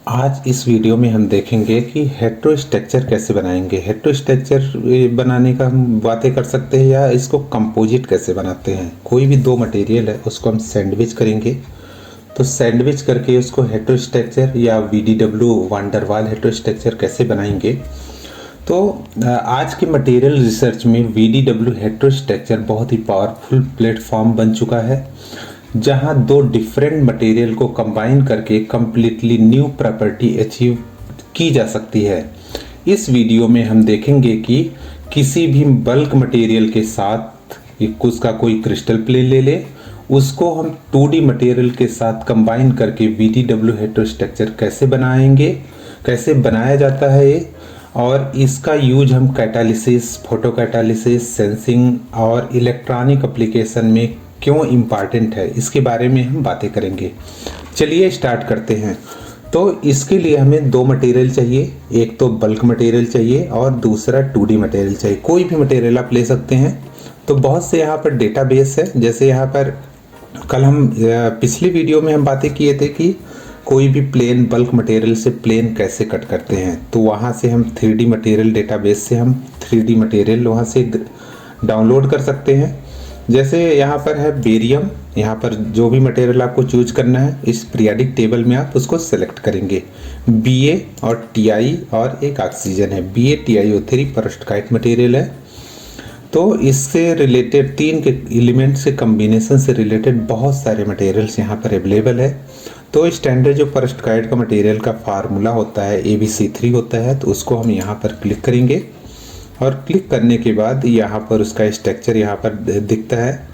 आज इस वीडियो में हम देखेंगे कि हेटेरोस्ट्रक्चर कैसे बनाएंगे। हेटेरोस्ट्रक्चर बनाने का हम बातें कर सकते हैं या इसको कंपोजिट कैसे बनाते हैं। कोई भी दो मटेरियल है उसको हम सैंडविच करेंगे, तो सैंडविच करके उसको हेटेरोस्ट्रक्चर या वीडीडब्ल्यू वान डेर वाल हेटेरोस्ट्रक्चर कैसे बनाएंगे। तो आज के मटेरियल रिसर्च में वीडीडब्ल्यू हेटेरोस्ट्रक्चर बहुत ही पावरफुल प्लेटफॉर्म बन चुका है, जहां दो डिफरेंट मटेरियल को कंबाइन करके कंप्लीटली न्यू प्रॉपर्टी अचीव की जा सकती है। इस वीडियो में हम देखेंगे कि किसी भी बल्क मटेरियल के साथ उसका कोई क्रिस्टल प्लेन ले ले, उसको हम 2D मटेरियल के साथ कंबाइन करके वीडीडब्ल्यू हेटेरोस्ट्रक्चर कैसे बनाएंगे, कैसे बनाया जाता है ये, और इसका यूज हम कैटालिसिस, फोटो कैटालिसिस, सेंसिंग और इलेक्ट्रॉनिक एप्लीकेशन में क्यों इम्पॉर्टेंट है, इसके बारे में हम बातें करेंगे। चलिए स्टार्ट करते हैं। तो इसके लिए हमें दो मटेरियल चाहिए, एक तो बल्क मटेरियल चाहिए और दूसरा 2D मटेरियल चाहिए। कोई भी मटेरियल आप ले सकते हैं। तो बहुत से यहाँ पर डेटाबेस है, जैसे यहाँ पर कल हम पिछली वीडियो में हम बातें किए थे कि कोई भी प्लेन बल्क मटेरियल से प्लेन कैसे कट करते हैं। तो वहाँ से हम 3D मटेरियल डेटाबेस से हम 3D मटेरियल वहाँ से डाउनलोड कर सकते हैं। जैसे यहाँ पर है बेरियम, यहाँ पर जो भी मटेरियल आपको चूज करना है इस पीरियोडिक टेबल में आप उसको सेलेक्ट करेंगे। Ba और Ti और एक ऑक्सीजन है। BaTiO3 पेरोव्स्काइट मटेरियल है। तो इससे रिलेटेड तीन के एलिमेंट से कम्बिनेशन से रिलेटेड बहुत सारे मटेरियल्स यहाँ पर अवेलेबल है। तो स्टैंडर्ड जो पेरोव्स्काइट का मटेरियल का फार्मूला होता है ABC3 होता है, तो उसको हम यहाँ पर क्लिक करेंगे और क्लिक करने के बाद यहाँ पर उसका स्ट्रक्चर यहाँ पर दिखता है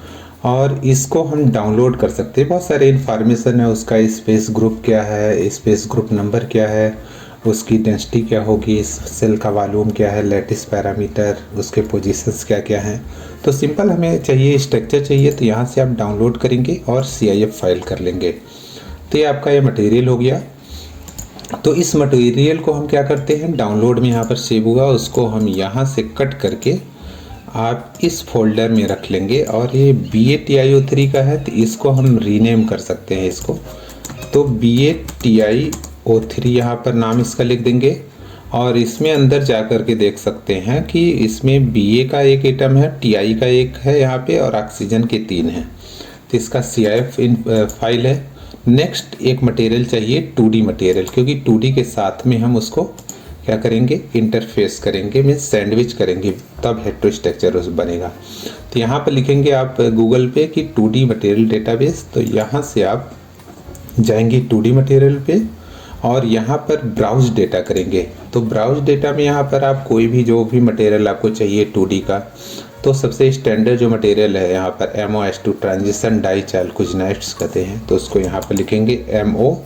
और इसको हम डाउनलोड कर सकते हैं। बहुत सारे इन्फॉर्मेशन है, उसका स्पेस ग्रुप क्या है, स्पेस ग्रुप नंबर क्या है, उसकी डेंसिटी क्या होगी, इस सेल का वॉल्यूम क्या है, लैटिस पैरामीटर, उसके पोजीशंस क्या क्या हैं। तो सिंपल हमें चाहिए स्ट्रक्चर चाहिए, तो यहाँ से आप डाउनलोड करेंगे और CIF फाइल कर लेंगे। तो ये आपका ये मटेरियल हो गया। तो इस मटेरियल को हम क्या करते हैं, डाउनलोड में यहाँ पर सेव हुआ, उसको हम यहाँ से कट करके आप इस फोल्डर में रख लेंगे। और ये BaTiO3 का है, तो इसको हम रीनेम कर सकते हैं इसको। तो BaTiO3 यहाँ पर नाम इसका लिख देंगे और इसमें अंदर जा कर के देख सकते हैं कि इसमें Ba का एक एटम है, Ti का एक है यहाँ पे और ऑक्सीजन के 3 हैं। तो इसका CIF फाइल है। नेक्स्ट एक मटेरियल चाहिए 2D मटेरियल, क्योंकि 2D के साथ में हम उसको क्या करेंगे, इंटरफेस करेंगे, मीन्स सैंडविच करेंगे, तब हेटेरोस्ट्रक्चर बनेगा। तो यहाँ पर लिखेंगे आप गूगल पे कि 2D मटेरियल डेटाबेस। तो यहाँ से आप जाएंगे 2D मटेरियल पे और यहाँ पर ब्राउज डेटा करेंगे। तो ब्राउज डेटा में यहाँ पर आप कोई भी जो भी मटेरियल आपको चाहिए 2D का, तो सबसे स्टैंडर्ड जो मटेरियल है यहाँ पर MOS2 ट्रांजिशन डाइचाल्कुजिनाइड्स कहते हैं। तो उसको यहाँ पर लिखेंगे MO,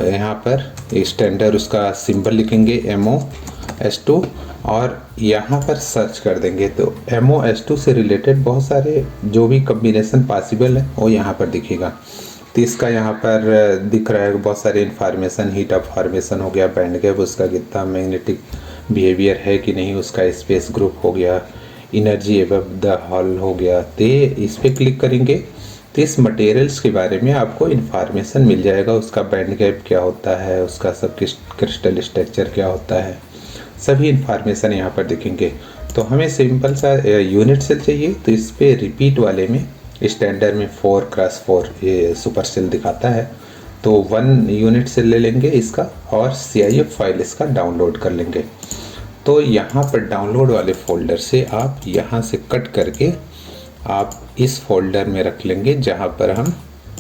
यहाँ पर स्टैंडर्ड उसका सिंबल लिखेंगे MOS2 और यहाँ पर सर्च कर देंगे। तो MOS2 से रिलेटेड बहुत सारे जो भी कम्बिनेशन पॉसिबल है वो यहाँ पर दिखेगा। तो इसका यहाँ पर दिख रहा है बहुत सारे इन्फॉर्मेशन, हीट ऑफ फॉर्मेशन हो गया, बैंड गैप उसका कितना, मैग्नेटिक बिहेवियर है कि नहीं, उसका स्पेस ग्रुप हो गया, एनर्जी एबव द हॉल हो गया। तो इस पर क्लिक करेंगे तो इस मटेरियल्स के बारे में आपको इन्फॉर्मेशन मिल जाएगा। उसका बैंड गैप क्या होता है, उसका सब क्रिस्टल स्ट्रक्चर क्या होता है, सभी इन्फॉर्मेशन यहाँ पर दिखेंगे। तो हमें सिंपल सा यूनिट सेल चाहिए, तो इस पर रिपीट वाले में स्टैंडर्ड में 4x4 ये सुपर सेल दिखाता है। तो 1 यूनिट सेल ले लेंगे इसका और CIF फाइल इसका डाउनलोड कर लेंगे। तो यहाँ पर डाउनलोड वाले फोल्डर से आप यहाँ से कट करके आप इस फोल्डर में रख लेंगे जहाँ पर हम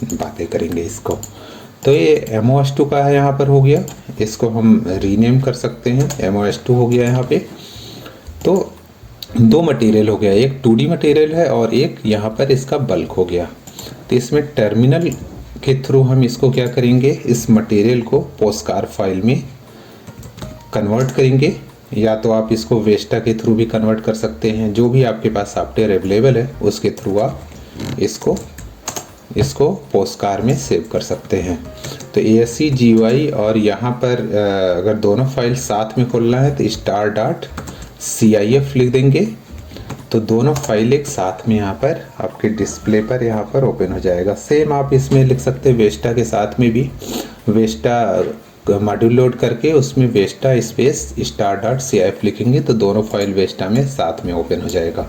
बातें करेंगे इसको। तो ये MOS2 का है, यहाँ पर हो गया, इसको हम रीनेम कर सकते हैं, MOS2 हो गया यहाँ पे। तो दो मटेरियल हो गया, एक 2D मटेरियल है और एक यहाँ पर इसका बल्क हो गया। तो इसमें टर्मिनल के थ्रू हम इसको क्या करेंगे, इस मटेरियल को पोस्कार फाइल में कन्वर्ट करेंगे, या तो आप इसको वेस्टा के थ्रू भी कन्वर्ट कर सकते हैं। जो भी आपके पास सॉफ्टवेयर अवेलेबल है उसके थ्रू आप इसको पोस्कार में सेव कर सकते हैं। तो ASCII और यहाँ पर अगर दोनों फाइल साथ में खोलना है तो star.cif लिख देंगे। तो दोनों फाइल एक साथ में यहाँ पर आपके डिस्प्ले पर यहाँ पर ओपन हो जाएगा। सेम आप इसमें लिख सकते हैं वेस्टा के साथ में भी, वेस्टा मॉड्यूल लोड करके उसमें वेस्टा स्पेस star.cif लिखेंगे तो दोनों फाइल वेस्टा में साथ में ओपन हो जाएगा।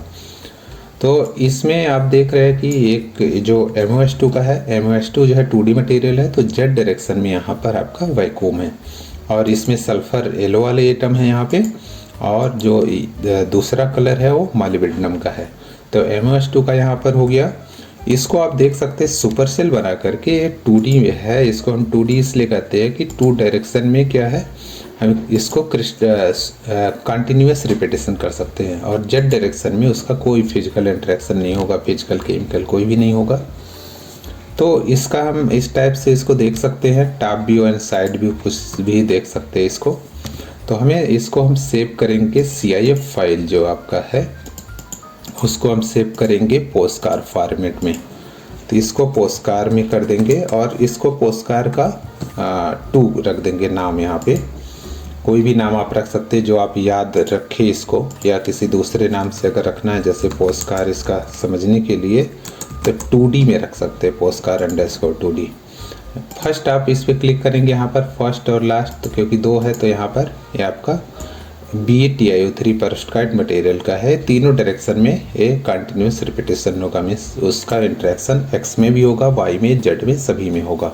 तो इसमें आप देख रहे हैं कि एक जो MOS2 का है, MOS2 जो है 2D मटेरियल है, तो जेड डायरेक्शन में यहाँ पर आपका वैक्यूम है और इसमें सल्फर येलो वाले एटम है यहाँ पे, और जो दूसरा कलर है वो मॉलिब्डेनम का है। तो MOS2 का यहाँ पर हो गया। इसको आप देख सकते हैं सुपर सेल बना करके, ये 2D में है, इसको हम 2D इसलिए कहते हैं कि 2 डायरेक्शन में क्या है, हम इसको कंटिन्यूस रिपीटेशन कर सकते हैं, और जेड डायरेक्शन में उसका कोई फिजिकल इंटरेक्शन नहीं होगा, फिजिकल केमिकल कोई भी नहीं होगा। तो इसका हम इस टाइप से इसको देख सकते हैं, top view and side view कुछ भी देख सकते हैं इसको। तो हमें इसको हम सेव करेंगे CIF फाइल जो आपका है उसको हम सेव करेंगे पोस्टकार फॉर्मेट में। तो इसको पोस्टकार में कर देंगे और इसको पोस्टकार का 2 रख देंगे नाम। यहाँ पे कोई भी नाम आप रख सकते हैं जो आप याद रखें इसको, या किसी दूसरे नाम से अगर रखना है जैसे पोस्टकार इसका समझने के लिए तो 2D में रख सकते हैं, पोस्टकार _2D। फर्स्ट आप इस पर क्लिक करेंगे यहाँ पर फर्स्ट और लास्ट, तो क्योंकि 2 है तो यहाँ पर ये आपका BaTiO3 पेरोव्स्काइट मटेरियल का है। तीनों डायरेक्शन में ये कंटिन्यूस रिपीटेशन होगा, मीन्स उसका इंटरेक्शन X में भी होगा, Y में, Z में, सभी में होगा।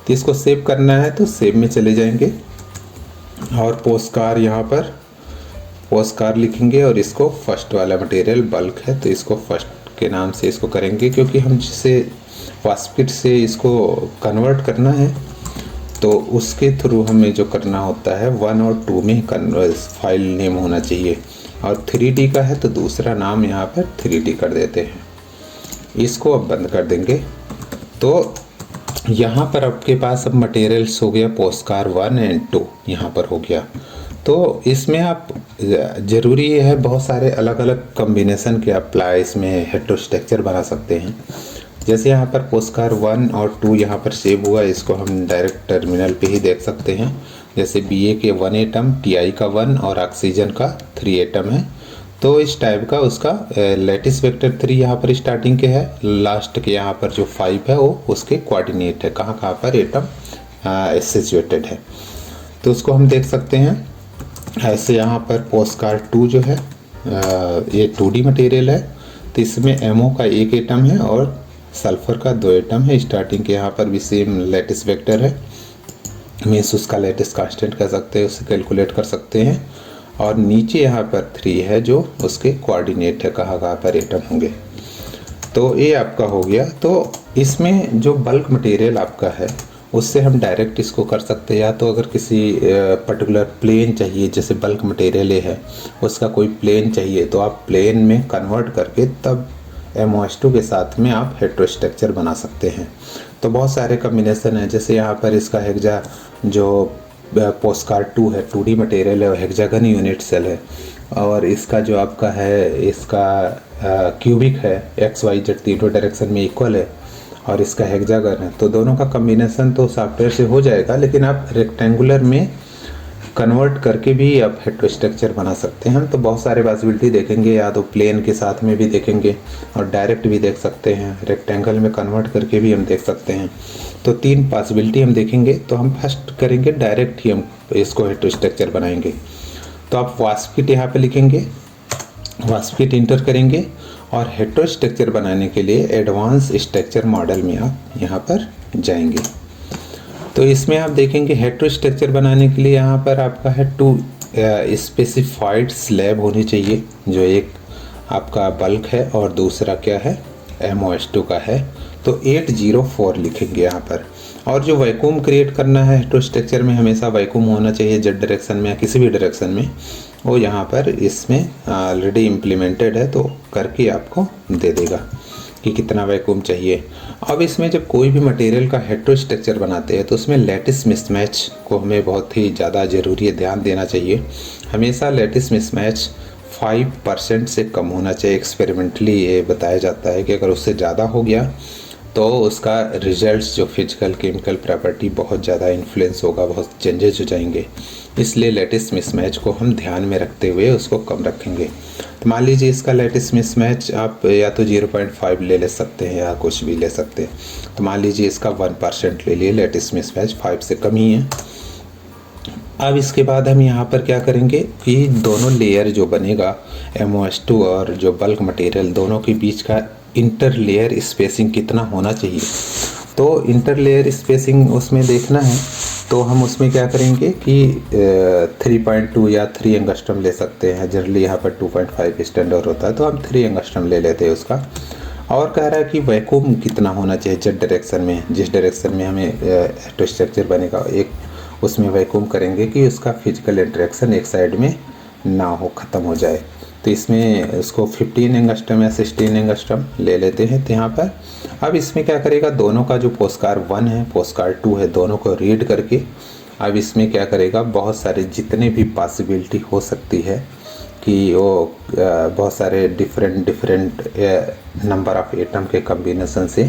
तो इसको सेव करना है तो सेव में चले जाएंगे और पोस्टकार यहाँ पर पोस्टकार लिखेंगे और इसको फर्स्ट वाला मटेरियल बल्क है तो इसको फर्स्ट के नाम से इसको करेंगे, क्योंकि हम जिसे वास्पिट से इसको कन्वर्ट करना है तो उसके थ्रू हमें जो करना होता है 1 और 2 में फाइल नेम होना चाहिए, और 3D का है तो दूसरा नाम यहाँ पर 3D कर देते हैं। इसको अब बंद कर देंगे। तो यहाँ पर आपके पास अब मटेरियल्स हो गया पोस्टकार 1 एंड 2 यहाँ पर हो गया। तो इसमें आप ज़रूरी है बहुत सारे अलग अलग कॉम्बिनेशन के अप्लाई इसमें हेटेरोस्ट्रक्चर बना सकते हैं। जैसे यहाँ पर पोस्टकार 1 और 2 यहाँ पर सेव हुआ, इसको हम डायरेक्ट टर्मिनल पे ही देख सकते हैं। जैसे Ba के 1 एटम, Ti का 1 और ऑक्सीजन का 3 एटम है। तो इस टाइप का उसका लेटिस वेक्टर 3 यहाँ पर स्टार्टिंग के है, लास्ट के यहाँ पर जो 5 है वो उसके कोऑर्डिनेट है, कहाँ कहाँ पर एटम सिचुएटेड है, तो उसको हम देख सकते हैं। ऐसे यहाँ पर पोस्टकार 2 जो है ये 2D मटेरियल है, तो इसमें MO का 1 एटम है और सल्फर का 2 एटम है। स्टार्टिंग के यहाँ पर भी सेम लेटिस वेक्टर है, मीन्स उसका लेटिस कांस्टेंट कर सकते हैं, उसे कैलकुलेट कर सकते हैं। और नीचे यहाँ पर 3 है जो उसके कोऑर्डिनेट है, कहाँ कहाँ पर एटम होंगे। तो ये आपका हो गया। तो इसमें जो बल्क मटेरियल आपका है उससे हम डायरेक्ट इसको कर सकते हैं, या तो अगर किसी पर्टिकुलर प्लेन चाहिए, जैसे बल्क मटेरियल है उसका कोई प्लेन चाहिए तो आप प्लेन में कन्वर्ट करके तब MOS2 के साथ में आप हेटेरोस्ट्रक्चर बना सकते हैं। तो बहुत सारे कॉम्बिनेशन है, जैसे यहाँ पर इसका हेक्सा जो पोस्टकार 2 है 2D मटेरियल है, हेक्सागन यूनिट सेल है, और इसका जो आपका है इसका क्यूबिक है, XYZ तीनों डायरेक्शन में इक्वल है, और इसका हेक्सागन है। तो दोनों का कॉम्बिनेशन तो सॉफ्टवेयर से हो जाएगा, लेकिन आप रेक्टेंगुलर में कन्वर्ट करके भी आप हेटेरोस्ट्रक्चर बना सकते हैं। हम तो बहुत सारे पॉसिबिलिटी देखेंगे, या तो प्लेन के साथ में भी देखेंगे और डायरेक्ट भी देख सकते हैं, रेक्टेंगल में कन्वर्ट करके भी हम देख सकते हैं। तो 3 पॉसिबिलिटी हम देखेंगे। तो हम फर्स्ट करेंगे डायरेक्ट ही हम इसको हेटेरोस्ट्रक्चर बनाएंगे। तो आप वास्पिट यहाँ पे लिखेंगे, वास्पिट इंटर करेंगे और हेटेरोस्ट्रक्चर बनाने के लिए एडवांस स्ट्रक्चर मॉडल में आप यहाँ पर जाएंगे। तो इसमें आप देखेंगे हेटेरोस्ट्रक्चर बनाने के लिए यहाँ पर आपका है 2 स्पेसिफाइड स्लैब होनी चाहिए, जो एक आपका बल्क है और दूसरा क्या है MOS2 का है। तो 804 लिखेंगे यहाँ पर। और जो वैक्यूम क्रिएट करना है हेटेरोस्ट्रक्चर में, हमेशा वैक्यूम होना चाहिए जेड डायरेक्शन में या किसी भी डायरेक्शन में, वो यहाँ पर इसमें ऑलरेडी इम्प्लीमेंटेड है, तो करके आपको दे देगा कि कितना वैक्यूम चाहिए। अब इसमें जब कोई भी मटेरियल का हेटेरोस्ट्रक्चर बनाते हैं तो उसमें लैटिस मिसमैच को हमें बहुत ही ज़्यादा ज़रूरी है, ध्यान देना चाहिए। हमेशा लैटिस मिसमैच 5% से कम होना चाहिए। एक्सपेरिमेंटली ये बताया जाता है कि अगर उससे ज़्यादा हो गया तो उसका रिजल्ट्स जो फिजिकल केमिकल प्रॉपर्टी बहुत ज़्यादा इन्फ्लुएंस होगा, बहुत चेंजेस हो जाएंगे। इसलिए लेटिस मिसमैच को हम ध्यान में रखते हुए उसको कम रखेंगे। तो मान लीजिए इसका लेटिस मिसमैच आप या तो 0.5 ले सकते हैं या कुछ भी ले सकते हैं। तो मान लीजिए इसका 1% ले लिए, लेटिस मिसमैच 5 से कम ही है। अब इसके बाद हम यहाँ पर क्या करेंगे कि दोनों लेयर जो बनेगा MOS2 और जो बल्क मटेरियल दोनों के बीच का इंटर लेयर स्पेसिंग कितना होना चाहिए। तो इंटर लेयर स्पेसिंग उसमें देखना है तो हम उसमें क्या करेंगे कि 3.2 या 3 एंगस्ट्रम ले सकते हैं। जनरली यहाँ पर 2.5 स्टैंडर्ड होता है तो हम 3 एंगस्ट्रम ले लेते हैं उसका। और कह रहा है कि वैक्यूम कितना होना चाहिए जेड डायरेक्शन में, जिस डायरेक्शन में हमें हेटेरोस्ट्रक्चर बनेगा एक उसमें वैक्यूम करेंगे कि उसका फिजिकल इंटरेक्शन एक साइड में ना हो, ख़त्म हो जाए। तो इसमें इसको 15 एंगस्ट्रम या 16 एंगस्ट्रम ले लेते हैं। तो यहाँ पर अब इसमें क्या करेगा, दोनों का जो पोस्टकार 1 है पोस्टकार 2 है दोनों को रीड करके अब इसमें क्या करेगा, बहुत सारे जितने भी पॉसिबिलिटी हो सकती है कि वो बहुत सारे डिफरेंट नंबर ऑफ एटम के कम्बिनेशन से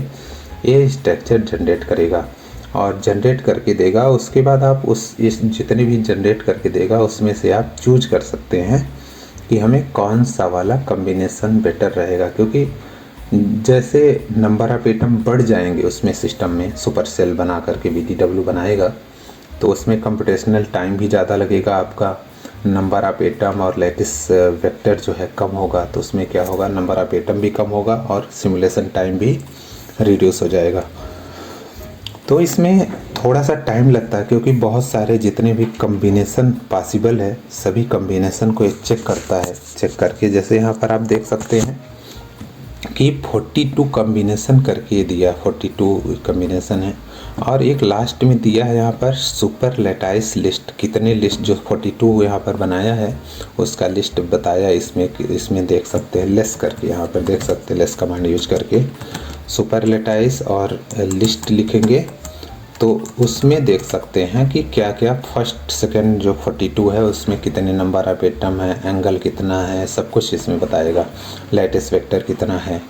ये स्ट्रक्चर जनरेट करेगा और जनरेट करके देगा। उसके बाद आप इस जितने भी जनरेट करके देगा उसमें से आप चूज कर सकते हैं कि हमें कौन सा वाला कम्बिनेशन बेटर रहेगा, क्योंकि जैसे नंबर ऑफ एटम बढ़ जाएंगे उसमें सिस्टम में सुपर सेल बना करके VDW बनाएगा तो उसमें कंप्यूटेशनल टाइम भी ज़्यादा लगेगा, आपका नंबर ऑफ एटम और लैटिस वेक्टर जो है कम होगा। तो उसमें क्या होगा, नंबर ऑफ एटम भी कम होगा और सिमुलेशन टाइम भी रिड्यूस हो जाएगा। तो इसमें थोड़ा सा टाइम लगता है क्योंकि बहुत सारे जितने भी कम्बिनेशन पॉसिबल है सभी कम्बिनेशन को चेक करता है। चेक करके जैसे यहाँ पर आप देख सकते हैं कि 42 कम्बिनेशन करके दिया, 42 कम्बिनेशन है और एक लास्ट में दिया है यहाँ पर सुपर लैटाइस लिस्ट, कितने लिस्ट जो 42 यहाँ पर बनाया है उसका लिस्ट बताया इसमें देख सकते हैं लेस करके, यहाँ पर देख सकते हैं लेस कमांड यूज करके सुपर लैटाइस और लिस्ट लिखेंगे तो उसमें देख सकते हैं कि क्या क्या फर्स्ट सेकंड जो 42 है उसमें कितने नंबर ऑफ एटम है, एंगल कितना है, सब कुछ इसमें बताएगा, लैटिस वेक्टर कितना है।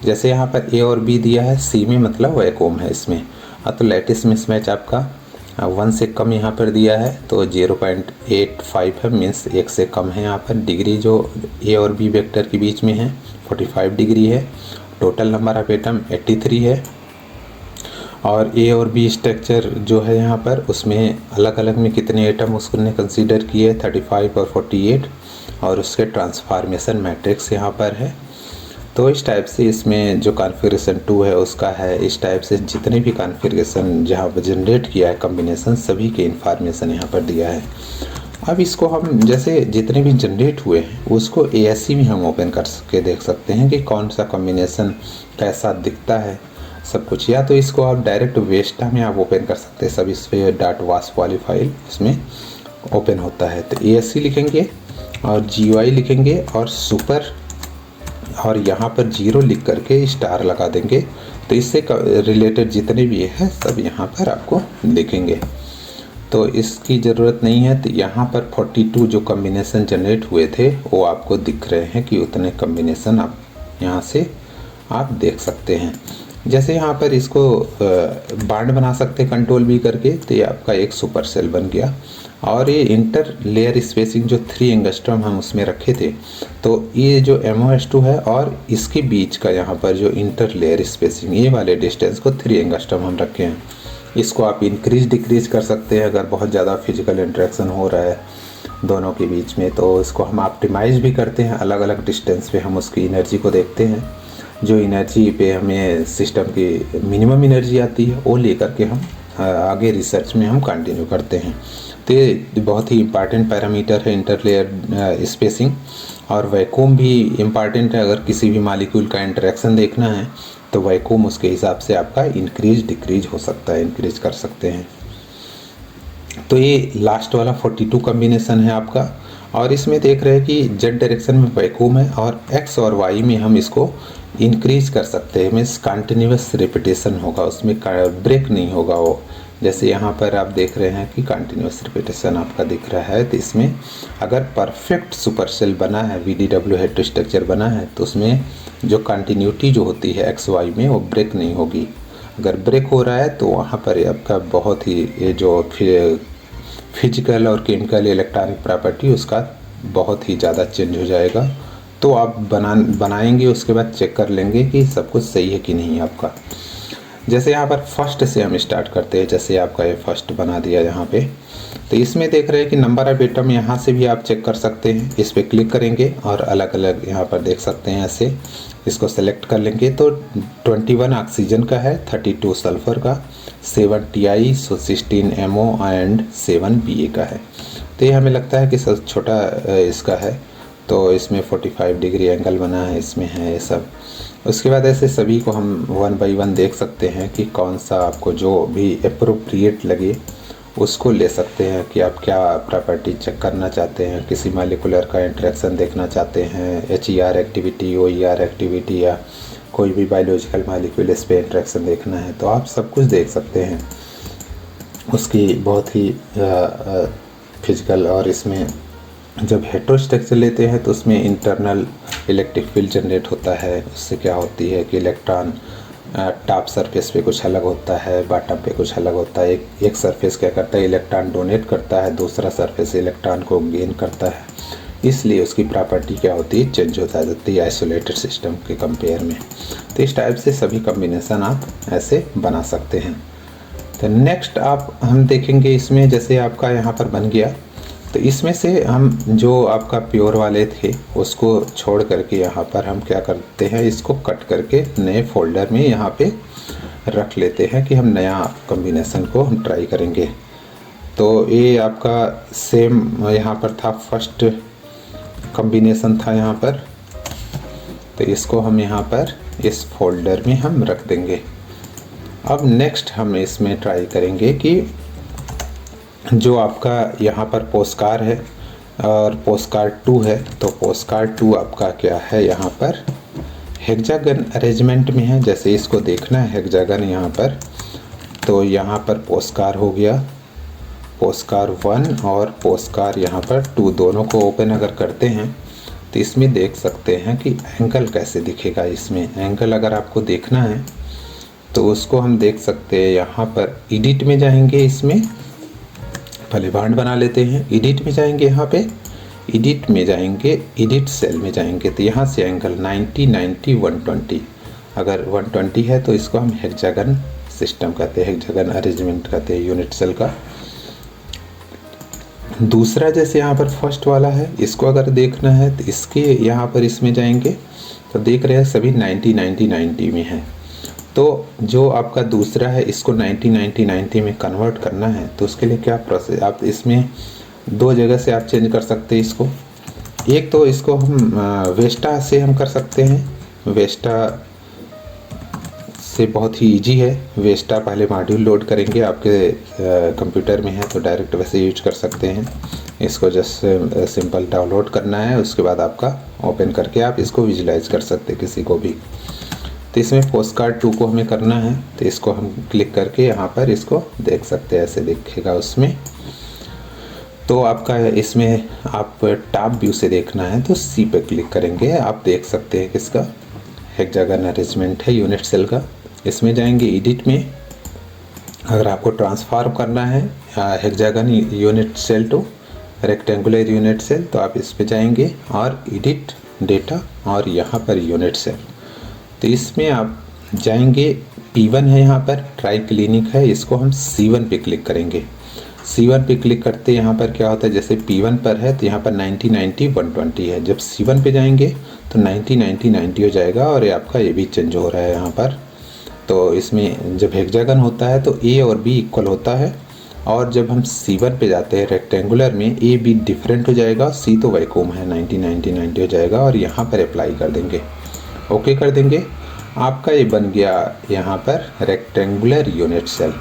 जैसे यहाँ पर A और B दिया है, C में मतलब वैक्यूम है इसमें, तो लैटिस मिसमैच आपका 1 से कम यहाँ पर दिया है तो 0.85 है, मीन्स 1 से कम है। यहाँ पर डिग्री जो A और B वेक्टर के बीच में है 45 डिग्री है। टोटल नंबर ऑफ एटम 83 है और A और B स्ट्रक्चर जो है यहाँ पर उसमें अलग अलग में कितने एटम उसने कंसीडर किए 35 और 48 और उसके ट्रांसफॉर्मेशन मैट्रिक्स यहाँ पर है। तो इस टाइप से इसमें जो कॉन्फ़िगरेशन 2 है उसका है, इस टाइप से जितने भी कॉन्फ़िगरेशन जहाँ पर जनरेट किया है कम्बिनेशन सभी के इन्फॉर्मेशन यहाँ पर दिया है। अब इसको हम जैसे जितने भी जनरेट हुए हैं उसको ASC में हम ओपन कर के देख सकते हैं कि कौन सा कम्बिनेशन कैसा दिखता है सब कुछ, या तो इसको आप डायरेक्ट वेस्टा में आप ओपन कर सकते हैं, सब इस पर .was वाली फाइल उसमें ओपन होता है। तो ASC लिखेंगे और GUI लिखेंगे और सुपर और यहाँ पर 0 लिख करके स्टार लगा देंगे तो इससे रिलेटेड जितने भी है सब यहाँ पर आपको दिखेंगे। तो इसकी ज़रूरत नहीं है। तो यहाँ पर 42 जो कम्बिनेशन जनरेट हुए थे वो आपको दिख रहे हैं कि उतने कम्बिनेशन आप यहाँ से आप देख सकते हैं। जैसे यहाँ पर इसको बांड बना सकते हैं कंट्रोल B करके, तो ये आपका एक सुपर सेल बन गया। और ये इंटर लेयर स्पेसिंग जो 3 एंगस्ट्रम हम उसमें रखे थे तो ये जो MOS2 है और इसके बीच का यहाँ पर जो इंटर लेयर स्पेसिंग ये वाले डिस्टेंस को 3 एंगस्ट्रम हम रखे हैं। इसको आप इंक्रीज डिक्रीज कर सकते हैं अगर बहुत ज़्यादा फिजिकल इंटरेक्शन हो रहा है दोनों के बीच में, तो इसको हम ऑप्टिमाइज भी करते हैं। अलग अलग डिस्टेंस पे हम उसकी एनर्जी को देखते हैं, जो एनर्जी पे हमें सिस्टम की मिनिमम एनर्जी आती है वो लेकर के हम आगे रिसर्च में हम कंटिन्यू करते हैं। तो ये बहुत ही इम्पॉर्टेंट पैरामीटर है इंटर लेयर स्पेसिंग। और वैक्यूम भी इम्पॉर्टेंट है, अगर किसी भी मॉलिक्यूल का इंटरेक्शन देखना है तो वैक्यूम उसके हिसाब से आपका इंक्रीज डिक्रीज हो सकता है, इंक्रीज कर सकते हैं। तो ये लास्ट वाला 42 कम्बिनेशन है आपका। और इसमें देख रहे हैं कि जेड डायरेक्शन में वैक्यूम है और एक्स और वाई में हम इसको इंक्रीज कर सकते हैं, मीन्स कंटिन्यूस रिपीटेशन होगा, उसमें ब्रेक नहीं होगा वो। जैसे यहाँ पर आप देख रहे हैं कि कंटिन्यूस रिपीटेशन आपका दिख रहा है। तो इसमें अगर परफेक्ट सुपर सेल बना है, VDW हेटेरोस्ट्रक्चर बना है, तो उसमें जो कंटिन्यूटी जो होती है एक्स वाई में वो ब्रेक नहीं होगी। अगर ब्रेक हो रहा है तो वहाँ पर आपका बहुत ही ये जो फिजिकल और केमिकल इलेक्ट्रॉनिक प्रॉपर्टी उसका बहुत ही ज़्यादा चेंज हो जाएगा। तो आप बनाएंगे उसके बाद चेक कर लेंगे कि सब कुछ सही है कि नहीं आपका। जैसे यहाँ पर फर्स्ट से हम स्टार्ट करते हैं, जैसे आपका ये फर्स्ट बना दिया यहाँ पे, तो इसमें देख रहे हैं कि नंबर ऑफ एटम यहाँ से भी आप चेक कर सकते हैं। इस पर क्लिक करेंगे और अलग अलग यहाँ पर देख सकते हैं, ऐसे इसको सेलेक्ट कर लेंगे तो 21 ऑक्सीजन का है, 32 सल्फर का, 7 Ti, 16 MO एंड 7 Ba का है। तो ये हमें लगता है कि सब छोटा इसका है, तो इसमें 45 डिग्री एंगल बना है, इसमें है ये सब। उसके बाद ऐसे सभी को हम 1 बाई 1 देख सकते हैं कि कौन सा आपको जो भी अप्रोप्रिएट लगे उसको ले सकते हैं कि आप क्या प्रॉपर्टी चेक करना चाहते हैं, किसी मालिकुलर का इंटरेक्शन देखना चाहते हैं, HER एक्टिविटी, OER एक्टिविटी, या कोई भी बायोलॉजिकल मालिक्यूल इस पे इंटरेक्शन देखना है तो आप सब कुछ देख सकते हैं। उसकी बहुत ही फिजिकल, और इसमें जब हेटेरोस्ट्रक्चर लेते हैं तो उसमें इंटरनल इलेक्ट्रिक फील्ड जनरेट होता है। उससे क्या होती है कि इलेक्ट्रॉन टॉप सरफेस पे कुछ अलग होता है, बॉटम पे कुछ अलग होता है। एक सरफेस क्या करता है, इलेक्ट्रॉन डोनेट करता है, दूसरा सरफेस इलेक्ट्रॉन को गेन करता है, इसलिए उसकी प्रॉपर्टी क्या होती है, चेंज होता जाती है आइसोलेटेड सिस्टम के कंपेयर में। तो इस टाइप से सभी कम्बिनेशन आप ऐसे बना सकते हैं। तो नेक्स्ट हम देखेंगे इसमें, जैसे आपका यहाँ पर बन गया तो इसमें से हम जो आपका प्योर वाले थे उसको छोड़ करके यहाँ पर हम क्या करते हैं, इसको कट करके नए फोल्डर में यहाँ पे रख लेते हैं कि हम नया कॉम्बिनेशन को हम ट्राई करेंगे। तो ये आपका सेम यहाँ पर था, फर्स्ट कॉम्बिनेशन था यहाँ पर, तो इसको हम यहाँ पर इस फोल्डर में हम रख देंगे। अब नेक्स्ट हम इसमें ट्राई करेंगे कि जो आपका यहाँ पर पोस्टकार्ड है और पोस्टकार्ड 2 है, तो पोस्टकार्ड 2 आपका क्या है, यहाँ पर हेक्सागन अरेंजमेंट में है। जैसे इसको देखना है हेक्सागन यहाँ पर, तो यहाँ पर पोस्टकार्ड हो गया, पोस्टकार्ड 1 और पोस्टकार्ड यहाँ पर 2, दोनों को ओपन अगर करते हैं तो इसमें देख सकते हैं कि एंगल कैसे दिखेगा। इसमें एंगल अगर आपको देखना है तो उसको हम देख सकते हैं, यहाँ पर एडिट में जाएंगे, इसमें पहले बांड बना लेते हैं, एडिट में जाएंगे, यहाँ पे एडिट में जाएंगे, एडिट सेल में जाएंगे, तो यहाँ से एंगल 90, 90, 120, अगर 120 है तो इसको हम हेक्सागन सिस्टम कहते हैं, हेक्सागन अरेंजमेंट कहते हैं यूनिट सेल का। दूसरा जैसे यहाँ पर फर्स्ट वाला है, इसको अगर देखना है तो इसके यहाँ पर इसमें जाएंगे तो देख रहे हैं सभी 90, 90, 90 में है। तो जो आपका दूसरा है इसको 90, 90, 90 में कन्वर्ट करना है, तो उसके लिए क्या प्रोसेस, आप इसमें दो जगह से आप चेंज कर सकते हैं इसको। एक तो इसको हम वेस्टा से हम कर सकते हैं, वेस्टा से बहुत ही इजी है। वेस्टा पहले मॉड्यूल लोड करेंगे, आपके कंप्यूटर में है तो डायरेक्ट वैसे यूज कर सकते हैं। इसको जस्ट सिंपल डाउनलोड करना है, उसके बाद आपका ओपन करके आप इसको विजुलाइज कर सकते हैं किसी को भी। तो इसमें पोस्टकार्ड 2 को हमें करना है, तो इसको हम क्लिक करके यहाँ पर इसको देख सकते हैं, ऐसे दिखेगा उसमें। तो आपका इसमें आप टॉप व्यू से देखना है तो सी पे क्लिक करेंगे, आप देख सकते हैं किसका हेक्सागन अरेंजमेंट है यूनिट सेल का। इसमें जाएंगे एडिट में, अगर आपको ट्रांसफॉर्म करना है hexagon unit cell to rectangular unit cell तो आप इस पे जाएंगे और एडिट डेटा और यहाँ पर यूनिट सेल, तो इसमें आप जाएंगे, P1 है यहाँ पर ट्राई क्लिनिक है, इसको हम C1 पे क्लिक करेंगे। C1 पे क्लिक करते यहाँ पर क्या होता है, जैसे P1 पर है तो यहाँ पर 90, 90, 120 है, जब C1 पे जाएंगे तो 90, 90, 90 हो जाएगा और ये आपका ये भी चेंज हो रहा है यहाँ पर। तो इसमें जब हेक्सागन होता है तो A और B इक्वल होता है, और जब हम C1 पे जाते हैं रेक्टेंगुलर में A B डिफरेंट हो जाएगा, C तो वैक्यूम है, 90, 90, 90 हो जाएगा और यहाँ पर अप्लाई कर देंगे, ओके कर देंगे। आपका ये बन गया यहाँ पर रेक्टेंगुलर यूनिट सेल।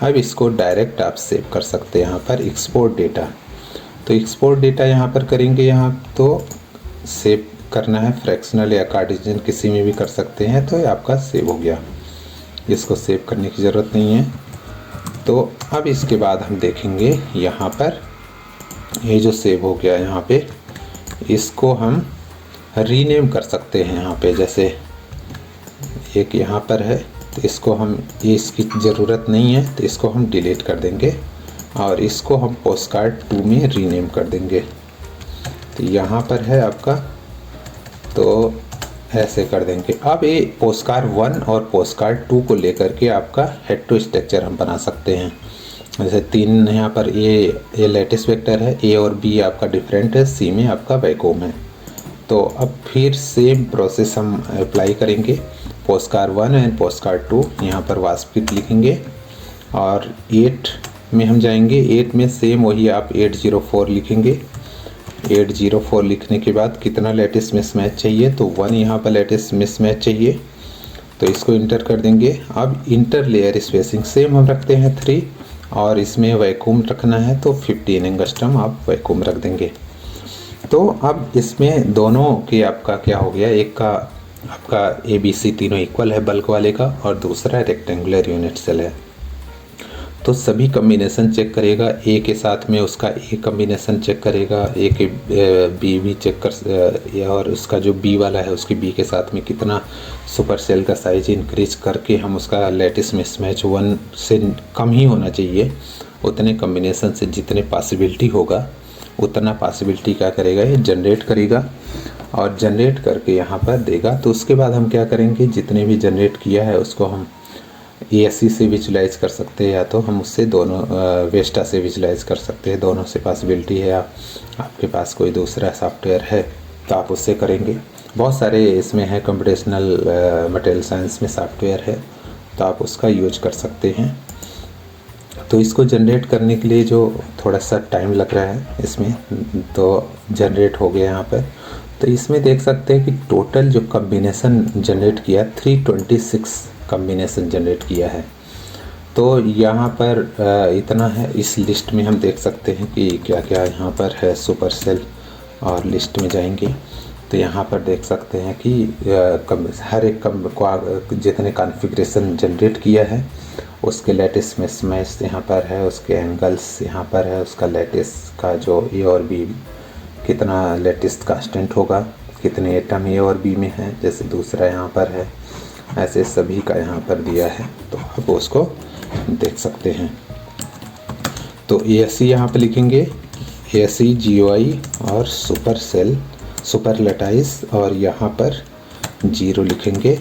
अब इसको डायरेक्ट आप सेव कर सकते हैं यहाँ पर एक्सपोर्ट डेटा, तो एक्सपोर्ट डेटा यहाँ पर करेंगे, यहाँ तो सेव करना है फ्रैक्शनल या कार्टेशियन किसी में भी कर सकते हैं, तो ये आपका सेव हो गया, इसको सेव करने की ज़रूरत नहीं है। तो अब इसके बाद हम देखेंगे यहाँ पर ये जो सेव हो गया यहाँ पे, इसको हम रीनेम कर सकते हैं यहाँ पे, जैसे एक यहाँ पर है तो इसको हम, ये इसकी ज़रूरत नहीं है तो इसको हम डिलीट कर देंगे और इसको हम पोस्टकार्ड 2 में रीनेम कर देंगे। तो यहाँ पर है आपका, तो ऐसे कर देंगे। अब ये पोस्टकार 1 और पोस्टकार 2 को लेकर के आपका हेड टू स्ट्रक्चर हम बना सकते हैं। जैसे 3 यहाँ पर ये लैटिस वेक्टर है, ए और बी आपका डिफरेंट है, सी में आपका वैक्यूम है। तो अब फिर सेम प्रोसेस हम अप्लाई करेंगे। पोस्टकार 1 एंड पोस्टकार 2 यहाँ पर वास्पिट लिखेंगे और 8 में हम जाएंगे। 8 में सेम वही आप 804 लिखेंगे। 804 लिखने के बाद कितना लेटेस्ट मिसमैच चाहिए, तो 1 यहाँ पर लेटेस्ट मिसमैच चाहिए, तो इसको इंटर कर देंगे। अब इंटर लेयर स्पेसिंग सेम हम रखते हैं 3 और इसमें वैक्यूम रखना है तो 15 एंगस्ट्रम आप वैक्यूम रख देंगे। तो अब इसमें दोनों के आपका क्या हो गया, एक का आपका ABC तीनों इक्वल है बल्क वाले का और दूसरा रेक्टेंगुलर यूनिट सेल है। तो सभी कम्बिनेशन चेक करेगा, ए के साथ में उसका ए कम्बिनेशन चेक करेगा, ए के बी भी चेक कर और उसका जो बी वाला है उसके बी के साथ में कितना सुपर सेल का साइज इंक्रीज करके हम उसका लेटेस्ट मिसमैच 1 से कम ही होना चाहिए। उतने कम्बिनेशन से जितने पॉसिबिलिटी होगा उतना पॉसिबिलिटी क्या करेगा, ये जनरेट करेगा और जनरेट करके यहाँ पर देगा। तो उसके बाद हम क्या करेंगे, जितने भी जनरेट किया है उसको हम ASC से विजुलाइज कर सकते हैं या तो हम उससे दोनों वेस्टा से विजुलाइज कर सकते हैं। दोनों से पॉसिबिलिटी है। आपके पास कोई दूसरा सॉफ्टवेयर है तो आप उससे करेंगे। बहुत सारे इसमें है, कंप्यूटेशनल मटेरियल साइंस में सॉफ्टवेयर है तो आप उसका यूज कर सकते हैं। तो इसको जनरेट करने के लिए जो थोड़ा सा टाइम लग रहा है इसमें, तो जनरेट हो गया यहाँ पर। तो इसमें देख सकते हैं कि टोटल जो कम्बिनेशन जनरेट किया 326 कम्बिनेशन जनरेट किया है। तो यहाँ पर इतना है। इस लिस्ट में हम देख सकते हैं कि क्या क्या यहाँ पर है सुपर सेल, और लिस्ट में जाएंगे तो यहाँ पर देख सकते हैं कि हर एक जितने कॉन्फ़िगरेशन जनरेट किया है उसके लेटेस्ट मिसमैच यहाँ पर है, उसके एंगल्स यहाँ पर है, उसका लेटेस्ट का जो ए और बी कितना लेटेस्ट कांस्टेंट होगा, कितने एटम ए और बी में है, जैसे दूसरा यहाँ पर है, ऐसे सभी का यहाँ पर दिया है। तो आप उसको देख सकते हैं। तो ASC यहाँ पर लिखेंगे, ASC GUI और सुपर सेल सुपर लेटाइस और यहाँ पर 0 लिखेंगे।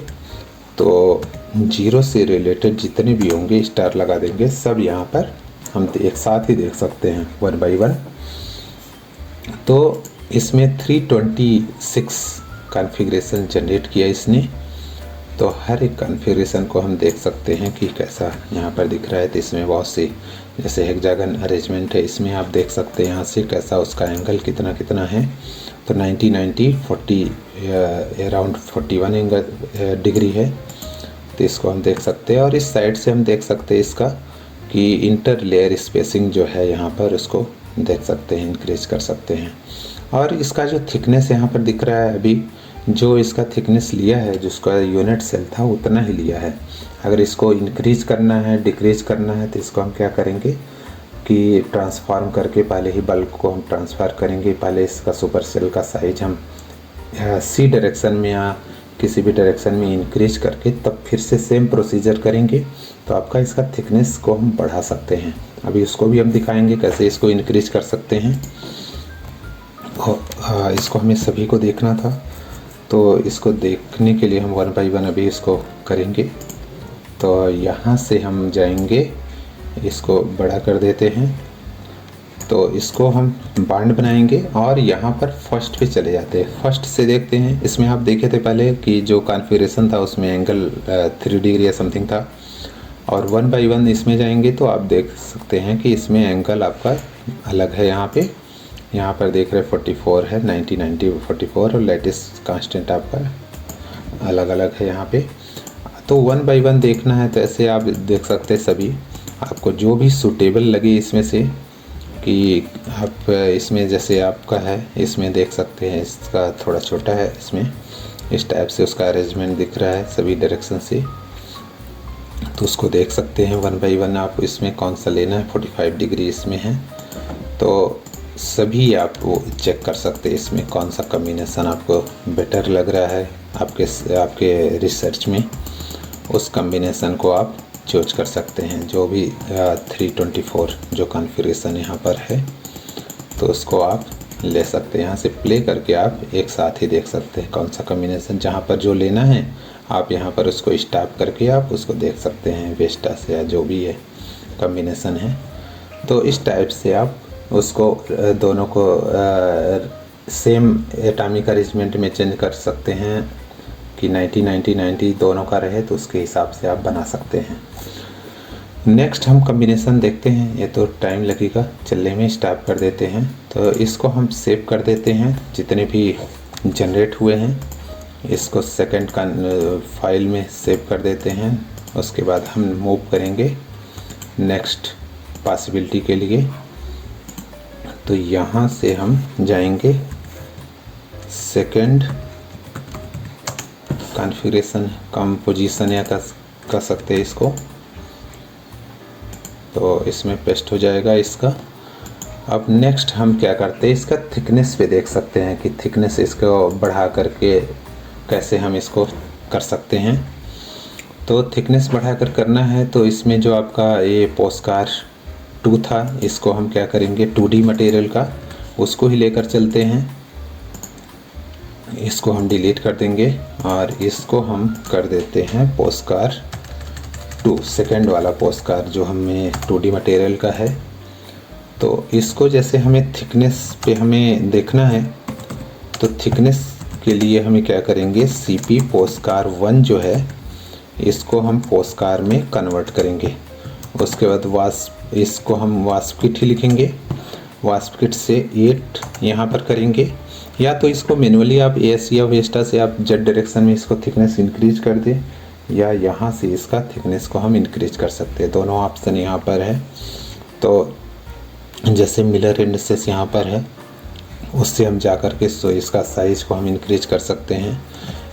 तो 0 से रिलेटेड जितने भी होंगे स्टार लगा देंगे, सब यहाँ पर हम एक साथ ही देख सकते हैं 1 बाई 1। तो इसमें 326 कॉन्फ़िगरेशन जनरेट किया इसने। तो हर एक कॉन्फ़िगरेशन को हम देख सकते हैं कि कैसा यहाँ पर दिख रहा है। तो इसमें बहुत सी जैसे हेक्सागन अरेंजमेंट है, इसमें आप देख सकते हैं यहाँ से कैसा उसका एंगल कितना कितना है। तो 90 90 40 अराउंड 41 डिग्री है। तो इसको हम देख सकते हैं और इस साइड से हम देख सकते हैं इसका कि इंटर लेयर स्पेसिंग जो है यहाँ पर उसको देख सकते हैं, इंक्रीज कर सकते हैं। और इसका जो थिकनेस यहाँ पर दिख रहा है, अभी जो इसका थिकनेस लिया है, जिसका यूनिट सेल था उतना ही लिया है। अगर इसको इंक्रीज करना है डिक्रीज करना है तो इसको हम क्या करेंगे कि ट्रांसफॉर्म करके पहले ही बल्क को हम ट्रांसफ़र करेंगे। पहले इसका सुपर सेल का साइज हम C डायरेक्शन में या किसी भी डायरेक्शन में इंक्रीज करके तब फिर से सेम प्रोसीजर करेंगे तो आपका इसका थिकनेस को हम बढ़ा सकते हैं। अभी उसको भी हम दिखाएंगे कैसे इसको इंक्रीज कर सकते हैं। इसको हमें सभी को देखना था, तो इसको देखने के लिए हम 1 बाई 1 अभी इसको करेंगे। तो यहाँ से हम जाएंगे, इसको बड़ा कर देते हैं। तो इसको हम बांड बनाएंगे और यहाँ पर फर्स्ट पे चले जाते हैं। फर्स्ट से देखते हैं, इसमें आप देखे थे पहले कि जो कॉन्फ़िगरेशन था उसमें एंगल 3 डिग्री या समथिंग था। और 1 बाई 1 इसमें जाएंगे तो आप देख सकते हैं कि इसमें एंगल आपका अलग है। यहाँ पर देख रहे 44 है, 90 90 44 और लेटेस्ट कांस्टेंट आपका अलग अलग है यहाँ पे। तो 1 बाई 1 देखना है तो ऐसे आप देख सकते हैं सभी, आपको जो भी सूटेबल लगे इसमें से कि आप इसमें जैसे आपका है इसमें देख सकते हैं इसका थोड़ा छोटा है, इसमें इस टाइप से उसका अरेंजमेंट दिख रहा है सभी डायरेक्शन से। तो उसको देख सकते हैं 1 बाई 1 आप इसमें कौन सा लेना है। 45 डिग्री इसमें है, तो सभी आप वो चेक कर सकते हैं इसमें कौन सा कम्बिनेशन आपको बेटर लग रहा है आपके रिसर्च में, उस कम्बिनेशन को आप चूज कर सकते हैं। जो भी 324 जो कॉन्फ़िगरेशन यहाँ पर है तो उसको आप ले सकते हैं। यहाँ से प्ले करके आप एक साथ ही देख सकते हैं कौन सा कॉम्बिनेशन जहाँ पर जो लेना है आप यहाँ पर उसको स्टॉप करके आप उसको देख सकते हैं वेस्टा से या जो भी है कॉम्बिनेशन है। तो इस टाइप से आप उसको दोनों को सेम एटॉमिक अरेंजमेंट में चेंज कर सकते हैं कि 90 90 90 दोनों का रहे, तो उसके हिसाब से आप बना सकते हैं। नेक्स्ट हम कॉम्बिनेशन देखते हैं। ये तो टाइम लगेगा, चलने में स्टॉप कर देते हैं। तो इसको हम सेव कर देते हैं जितने भी जनरेट हुए हैं, इसको सेकंड का फाइल में सेव कर देते हैं। उसके बाद हम मूव करेंगे नेक्स्ट पॉसिबिलिटी के लिए। तो यहाँ से हम जाएंगे सेकंड कॉन्फ़िगरेशन कंपोजिशन या कर सकते हैं इसको। तो इसमें पेस्ट हो जाएगा इसका। अब नेक्स्ट हम क्या करते हैं, इसका थिकनेस पे देख सकते हैं कि थिकनेस इसको बढ़ा करके कैसे हम इसको कर सकते हैं। तो थिकनेस बढ़ा कर करना है तो इसमें जो आपका ये पोस्कार 2 था इसको हम क्या करेंगे 2D मटेरियल का उसको ही लेकर चलते हैं। इसको हम डिलीट कर देंगे और इसको हम कर देते हैं पोस्कार 2 सेकंड वाला पोस्कार जो हमें 2D मटेरियल का है। तो इसको जैसे हमें थिकनेस पे हमें देखना है तो थिकनेस के लिए हमें क्या करेंगे CP पोस्कार 1 जो है इसको हम पोस्कार में कन्वर्ट करेंगे। उसके बाद इसको हम वास्प किट ही लिखेंगे। वास्प किट से 8 यहाँ पर करेंगे, या तो इसको मैनुअली आप AS या वेस्टा से आप Z डायरेक्शन में इसको थिकनेस इंक्रीज कर दें, या यहाँ से इसका थिकनेस को हम इंक्रीज कर सकते हैं। दोनों ऑप्शन यहाँ पर है। तो जैसे मिलर इंडिसेस यहाँ पर है उससे हम जा कर के सो इसका साइज को हम इंक्रीज कर सकते हैं,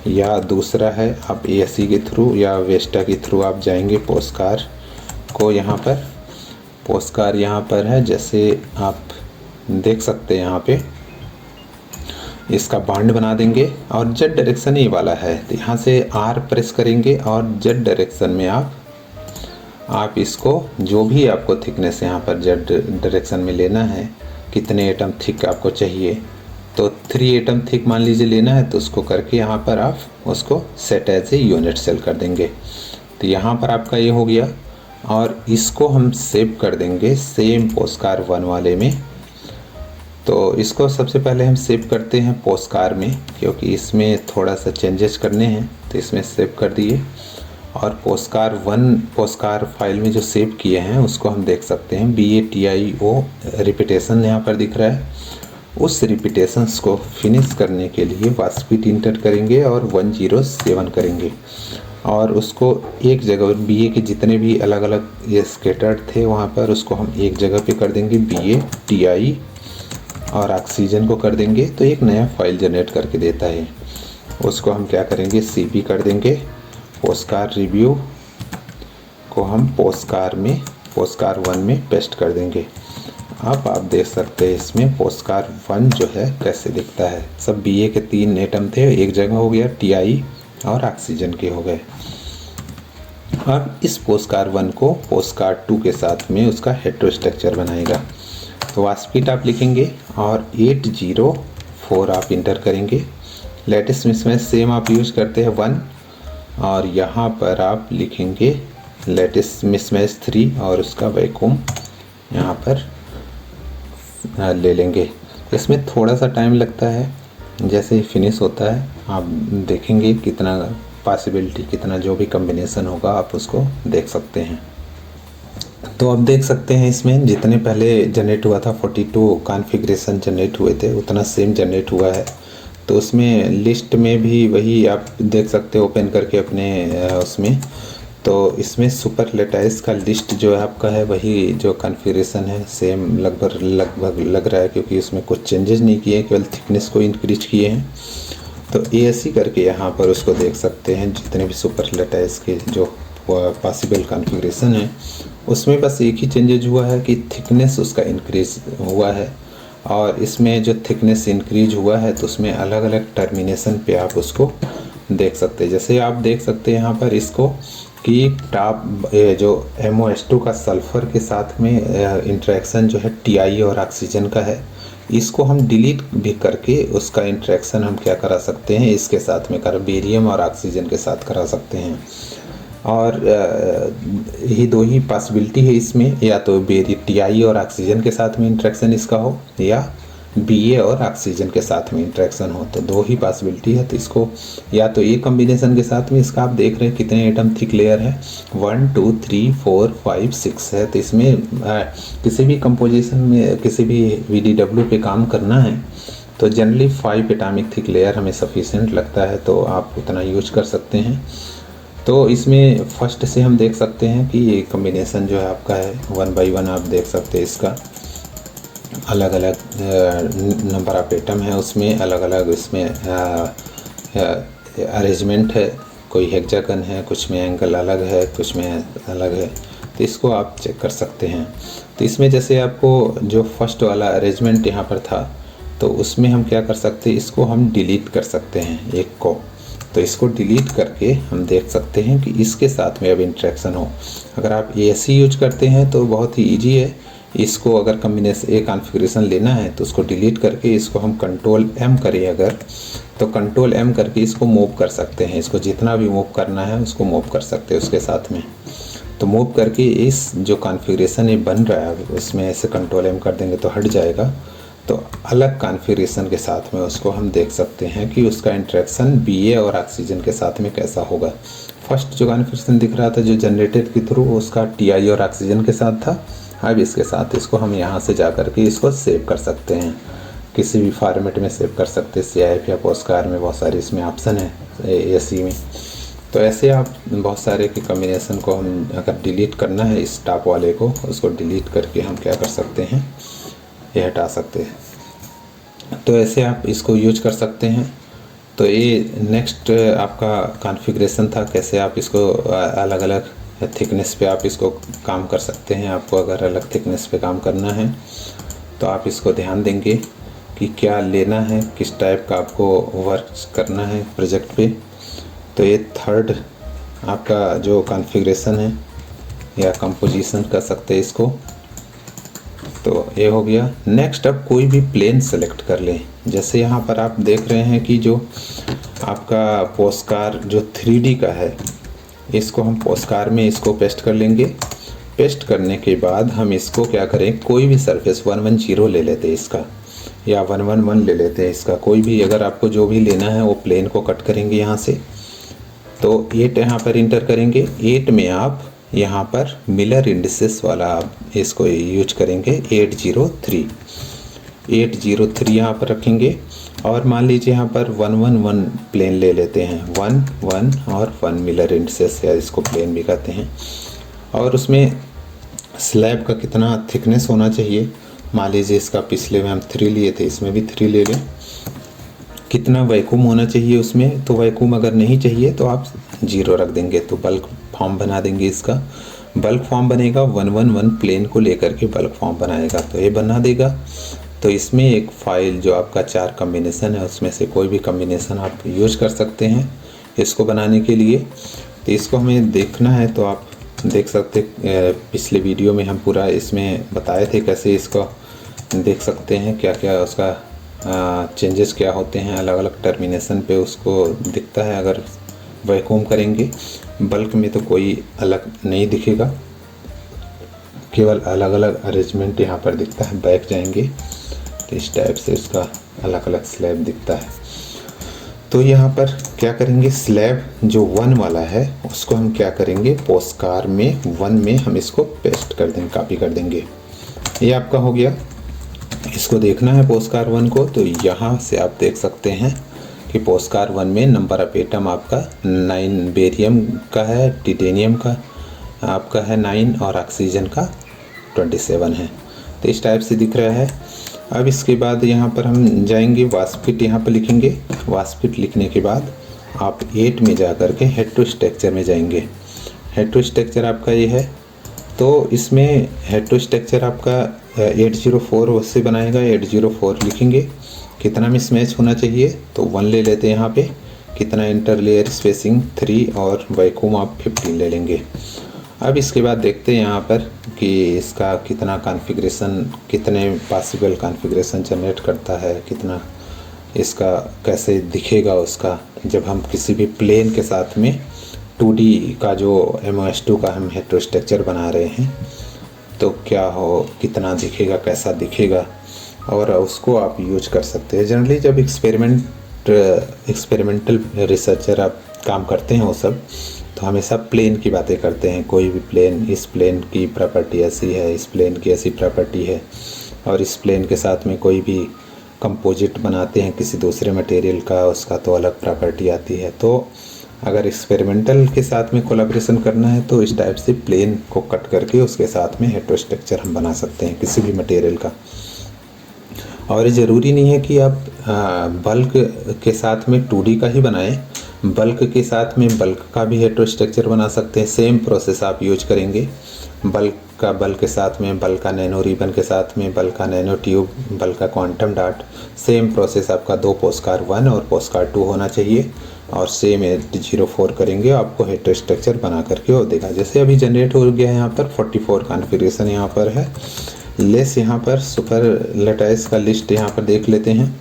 या दूसरा है आप ASC के थ्रू या वेस्टा के थ्रू आप जाएंगे पोस्कार को। यहाँ पर पोस्कार यहाँ पर है, जैसे आप देख सकते हैं यहाँ पे इसका बांड बना देंगे और Z डायरेक्शन ही वाला है। तो यहाँ से R प्रेस करेंगे और Z डायरेक्शन में आप इसको जो भी आपको थिकनेस यहाँ पर Z डायरेक्शन में लेना है, कितने एटम थिक आपको चाहिए, तो 3 एटम थिक मान लीजिए लेना है, तो उसको करके यहाँ पर आप उसको set as a unit cell कर देंगे। तो यहाँ पर आपका ये हो गया और इसको हम सेव कर देंगे सेम पोस्कार 1 वाले में। तो इसको सबसे पहले हम सेव करते हैं पोस्कार में, क्योंकि इसमें थोड़ा सा चेंजेस करने हैं, तो इसमें सेव कर दिए। और पोस्कार 1 पोस्कार फाइल में जो सेव किए हैं उसको हम देख सकते हैं BATIO रिपीटेशन यहाँ पर दिख रहा है। उस रिपीटेशंस को फिनिश करने के लिए वास्पिट इंटर करेंगे और 107 करेंगे और उसको एक जगह BA के जितने भी अलग अलग ये स्केटर्ड थे वहाँ पर उसको हम एक जगह पे कर देंगे BATI और ऑक्सीजन को कर देंगे, तो एक नया फाइल जनरेट करके देता है। उसको हम क्या करेंगे CP कर देंगे। पोस्कार रिव्यू को हम पोस्कार 1 में पेस्ट कर देंगे। अब आप देख सकते हैं इसमें पोस्कार 1 जो है कैसे दिखता है। सब BA के 3 एटम थे एक जगह हो गया, TI और ऑक्सीजन के हो गए। अब इस पोस्कार 1 को पोस्कार 2 के साथ में उसका हेटेरोस्ट्रक्चर बनाएगा। तो वास्पिट आप लिखेंगे और 804 आप इंटर करेंगे। लेटेस्ट मिसमैच सेम आप यूज़ करते हैं 1 और यहाँ पर आप लिखेंगे लेटेस्ट मिसमैच 3 और उसका वैक्यूम यहाँ पर ले लेंगे। इसमें थोड़ा सा टाइम लगता है, जैसे ही फिनिश होता है आप देखेंगे कितना पॉसिबिलिटी कितना जो भी कॉम्बिनेशन होगा आप उसको देख सकते हैं। तो अब देख सकते हैं इसमें जितने पहले जनरेट हुआ था 42 कॉन्फ़िगरेशन जनरेट हुए थे उतना सेम जनरेट हुआ है। तो उसमें लिस्ट में भी वही आप देख सकते हो ओपन करके अपने उसमें। तो इसमें सुपर लेटाइस का लिस्ट जो है आपका है वही जो कॉन्फ़िगरेशन है सेम लगभग लग रहा है, क्योंकि इसमें कुछ चेंजेस नहीं किए, केवल थिकनेस को इंक्रीज किए हैं। तो ASC करके यहाँ पर उसको देख सकते हैं जितने भी सुपर लेटाइस के जो पॉसिबल कॉन्फ़िगरेशन है उसमें बस एक ही चेंजेज हुआ है कि थिकनेस उसका इंक्रीज हुआ है। और इसमें जो थिकनेस इंक्रीज हुआ है तो उसमें अलग अलग टर्मिनेशन पे आप उसको देख सकते हैं। जैसे आप देख सकते हैं यहाँ पर इसको कि टॉप जो MOS2 का सल्फ़र के साथ में इंटरेक्शन जो है TI और ऑक्सीजन का है, इसको हम डिलीट भी करके उसका इंटरेक्शन हम क्या करा सकते हैं, इसके साथ में बेरियम और ऑक्सीजन के साथ करा सकते हैं। और यही दो ही पॉसिबिलिटी है इसमें, या तो TiO और ऑक्सीजन के साथ में इंटरेक्शन इसका हो, या Ba और ऑक्सीजन के साथ में इंटरेक्शन हो। तो दो ही पॉसिबिलिटी है। तो इसको या तो ये कॉम्बिनेशन के साथ में, इसका आप देख रहे हैं कितने एटम थिक लेयर है, 1 2 3 4 5 6 है। तो इसमें किसी भी कंपोजिशन में, किसी भी VDW पे काम करना है तो जनरली 5 एटॉमिक थिक लेयर हमें सफिशिएंट लगता है, तो आप उतना यूज कर सकते हैं। तो इसमें फर्स्ट से हम देख सकते हैं कि ये कॉम्बिनेशन जो है आपका है 1 by 1 आप देख सकते हैं। इसका अलग अलग नंबर ऑफ एटम है, उसमें अलग अलग इसमें अरेंजमेंट है। कोई हेक्सागन है, कुछ में एंगल अलग है, कुछ में अलग है। तो इसको आप चेक कर सकते हैं। तो इसमें जैसे आपको जो फर्स्ट वाला अरेंजमेंट यहाँ पर था, तो उसमें हम क्या कर सकते हैं, इसको हम डिलीट कर सकते हैं एक को। तो इसको डिलीट करके हम देख सकते हैं कि इसके साथ में अब इंटरेक्शन हो। अगर आप AC यूज करते हैं तो बहुत ही ईजी है। इसको अगर कॉम्बिनेशन एक कॉन्फ़िगरेशन लेना है तो उसको डिलीट करके इसको हम कंट्रोल M करें अगर, तो कंट्रोल M करके इसको मूव कर सकते हैं। इसको जितना भी मूव करना है उसको मूव कर सकते हैं उसके साथ में। तो मूव करके इस जो कॉन्फ़िगरेशन ये बन रहा है उसमें ऐसे कंट्रोल M कर देंगे तो हट जाएगा। तो अलग कॉन्फ़िगरेशन के साथ में उसको हम देख सकते हैं कि उसका इंटरेक्शन Ba और ऑक्सीजन के साथ में कैसा होगा। फर्स्ट जो कॉन्फ़िगरेशन दिख रहा था जो जनरेटेड के थ्रू, उसका Ti और ऑक्सीजन के साथ था। अब इसके साथ इसको हम यहाँ से जा कर के इसको सेव कर सकते हैं, किसी भी फॉर्मेट में सेव कर सकते हैं, CIF या पोस्टकार में, बहुत सारे इसमें ऑप्शन है AC में। तो ऐसे आप बहुत सारे के कॉम्बिनेशन को हम अगर डिलीट करना है इस टॉप वाले को, उसको डिलीट करके हम क्या कर सकते हैं, ये हटा सकते हैं। तो ऐसे आप इसको यूज कर सकते हैं। तो ये नेक्स्ट आपका कॉन्फ़िगरेशन था, कैसे आप इसको अलग अलग थिकनेस पे आप इसको काम कर सकते हैं। आपको अगर अलग थिकनेस पे काम करना है तो आप इसको ध्यान देंगे कि क्या लेना है, किस टाइप का आपको वर्क करना है प्रोजेक्ट पे। तो ये थर्ड आपका जो कॉन्फ़िगरेशन है या कंपोजिशन कर सकते हैं इसको। तो ये हो गया। नेक्स्ट अब कोई भी प्लेन सेलेक्ट कर लें। जैसे यहाँ पर आप देख रहे हैं कि जो आपका पोस्टकार जो 3D का है, इसको हम पोस्टकार में इसको पेस्ट कर लेंगे। पेस्ट करने के बाद हम इसको क्या करें, कोई भी सरफेस 110 ले लेते हैं इसका, या 111 ले लेते हैं इसका, कोई भी अगर आपको जो भी लेना है वो प्लेन को कट करेंगे यहाँ से। तो 8 यहाँ पर इंटर करेंगे। 8 में आप यहाँ पर मिलर इंडिसेस वाला आप इसको यूज करेंगे, 803 यहाँ पर रखेंगे। और मान लीजिए यहाँ पर 111 प्लेन ले लेते हैं, 1 1 और 1 मिलर इंडिसेस, या इसको प्लेन भी कहते हैं। और उसमें स्लैब का कितना थिकनेस होना चाहिए, मान लीजिए इसका पिछले में हम 3 लिए थे, इसमें भी 3 ले लें। कितना वैक्यूम होना चाहिए उसमें, तो वैक्यूम अगर नहीं चाहिए तो आप 0 रख देंगे। तो बल्क फॉर्म बना देंगे इसका। बल्क फॉर्म बनेगा 111 प्लेन को लेकर के बल्क फॉर्म बनाएगा, तो ये बना देगा। तो इसमें एक फ़ाइल जो आपका 4 कॉम्बिनेशन है उसमें से कोई भी कॉम्बिनेशन आप यूज कर सकते हैं इसको बनाने के लिए। तो इसको हमें देखना है तो आप देख सकते, पिछले वीडियो में हम पूरा इसमें बताए थे कैसे इसको देख सकते हैं, क्या क्या उसका चेंजेस क्या होते हैं अलग अलग टर्मिनेशन पे उसको दिखता है। अगर वैक्यूम करेंगे बल्क में तो कोई अलग नहीं दिखेगा, केवल अलग अलग अरेंजमेंट यहाँ पर दिखता है। बैक जाएंगे तो इस टाइप से उसका अलग अलग स्लैब दिखता है। तो यहाँ पर क्या करेंगे, स्लैब जो 1 वाला है उसको हम क्या करेंगे, पोस्टकार में 1 में हम इसको पेस्ट कर देंगे, कॉपी कर देंगे। ये आपका हो गया। इसको देखना है पोस्टकार 1 को, तो यहाँ से आप देख सकते हैं कि पोस्टकार 1 में नंबर ऑफ एटम आपका 9 बेरियम का है, टिटेनियम का आपका है 9 और ऑक्सीजन का 27 है। तो इस टाइप से दिख रहा है। अब इसके बाद यहाँ पर हम जाएंगे, वास्पिट यहाँ पर लिखेंगे। वास्पिट लिखने के बाद आप 8 में जा कर के हेटेरोस्ट्रक्चर में जाएंगे। हेटेरोस्ट्रक्चर आपका ये है, तो इसमें हेटेरोस्ट्रक्चर आपका 804 से बनाएगा। 804 लिखेंगे। कितना मिसमैच होना चाहिए, तो 1 ले लेते हैं यहाँ पे। कितना इंटर लेयर स्पेसिंग 3 और वैक्यूम आप 15 ले लेंगे। अब इसके बाद देखते हैं यहाँ पर कि इसका कितना कॉन्फ़िगरेशन, कितने पॉसिबल कॉन्फ़िगरेशन जनरेट करता है, कितना इसका कैसे दिखेगा उसका जब हम किसी भी प्लेन के साथ में 2D का जो MOS2 का हम हेटेरोस्ट्रक्चर बना रहे हैं तो क्या हो, कितना दिखेगा, कैसा दिखेगा, और उसको आप यूज कर सकते हैं। जनरली जब एक्सपेरिमेंटल रिसर्चर आप काम करते हैं वो सब तो हमेशा प्लेन की बातें करते हैं। कोई भी प्लेन, इस प्लेन की प्रॉपर्टी ऐसी है, इस प्लेन की ऐसी प्रॉपर्टी है, और इस प्लेन के साथ में कोई भी कंपोजिट बनाते हैं किसी दूसरे मटेरियल का, उसका तो अलग प्रॉपर्टी आती है। तो अगर एक्सपेरिमेंटल के साथ में कोलैबोरेशन करना है तो इस टाइप से प्लेन को कट करके उसके साथ में हेटेरोस्ट्रक्चर हम बना सकते हैं किसी भी मटेरियल का। और ये ज़रूरी नहीं है कि आप बल्क के साथ में 2D का ही बनाएं, बल्क के साथ में बल्क का भी हेटेरोस्ट्रक्चर बना सकते हैं। सेम प्रोसेस आप यूज करेंगे, बल्क का बल्क के साथ में, बल्क का नैनो रिबन के साथ में, बल्क का नैनो ट्यूब, बल्क का क्वांटम डॉट। सेम प्रोसेस आपका 2 पोस्टकार 1 और पोस्टकार 2 होना चाहिए, और सेम 804 करेंगे, आपको हेटेरोस्ट्रक्चर बना करके वो देगा। जैसे अभी जनरेट हो गया है यहाँ पर 44 कॉन्फ़िगरेशन यहाँ पर है। लेस यहाँ पर सुपर लैटिस का लिस्ट यहाँ पर देख लेते हैं।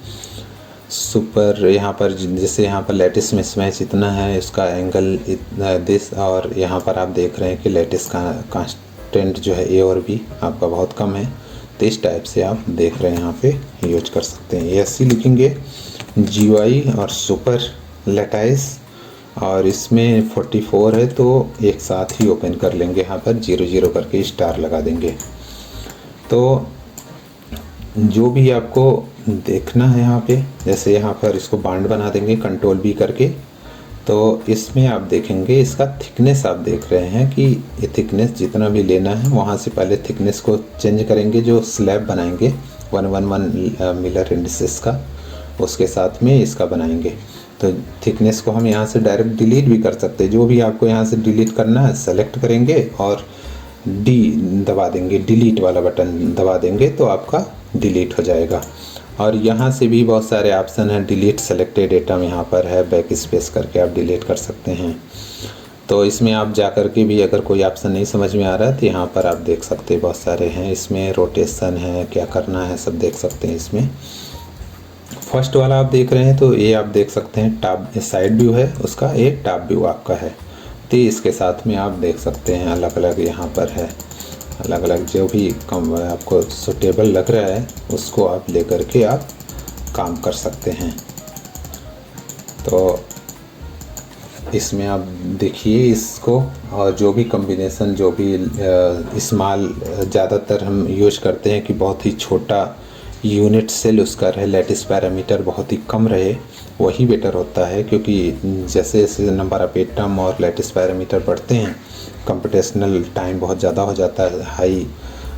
सुपर यहाँ पर जैसे यहाँ पर लैटिस मिसमैच इतना है, इसका एंगल इतना दिस, और यहाँ पर आप देख रहे हैं कि लैटिस का कांस्टेंट जो है ए और बी आपका बहुत कम है। तो इस टाइप से आप देख रहे हैं यहाँ पे यूज कर सकते हैं। ऐसे लिखेंगे GUI और सुपर लैटिस, और इसमें 44 है तो एक साथ ही ओपन कर लेंगे, यहाँ पर 00 करके स्टार लगा देंगे। तो जो भी आपको देखना है यहाँ पे, जैसे यहाँ पर इसको बांड बना देंगे कंट्रोल B करके, तो इसमें आप देखेंगे इसका थिकनेस आप देख रहे हैं कि ये थिकनेस जितना भी लेना है वहाँ से पहले थिकनेस को चेंज करेंगे। जो स्लैब बनाएंगे 111 मिलर इंडिसेस का, उसके साथ में इसका बनाएंगे। तो थिकनेस को हम यहाँ से डायरेक्ट डिलीट भी कर सकते हैं। जो भी आपको यहाँ से डिलीट करना है सेलेक्ट करेंगे और D दबा देंगे, डिलीट वाला बटन दबा देंगे तो आपका डिलीट हो जाएगा। और यहाँ से भी बहुत सारे ऑप्शन हैं, डिलीट सेलेक्टेड आइटम यहाँ पर है, बैक स्पेस करके आप डिलीट कर सकते हैं। तो इसमें आप जा कर के भी अगर कोई ऑप्शन नहीं समझ में आ रहा है तो यहाँ पर आप देख सकते हैं, बहुत सारे हैं इसमें, रोटेशन है, क्या करना है सब देख सकते हैं इसमें। फर्स्ट वाला आप देख रहे हैं तो ये आप देख सकते हैं टॉप साइड व्यू है उसका, एक टॉप व्यू आपका है। तो इसके साथ में आप देख सकते हैं अलग अलग यहाँ पर है, अलग अलग जो भी कम आपको सूटेबल लग रहा है उसको आप लेकर के आप काम कर सकते हैं। तो इसमें आप देखिए इसको, और जो भी कॉम्बिनेशन, जो भी स्मॉल ज़्यादातर हम यूज करते हैं कि बहुत ही छोटा यूनिट सेल उसका रहे, लैटिस पैरामीटर बहुत ही कम रहे, वही बेटर होता है। क्योंकि जैसे जैसे नंबर ऑफ एटम और लैटिस पैरामीटर बढ़ते हैं कंप्यूटेशनल टाइम बहुत ज़्यादा हो जाता है, हाई,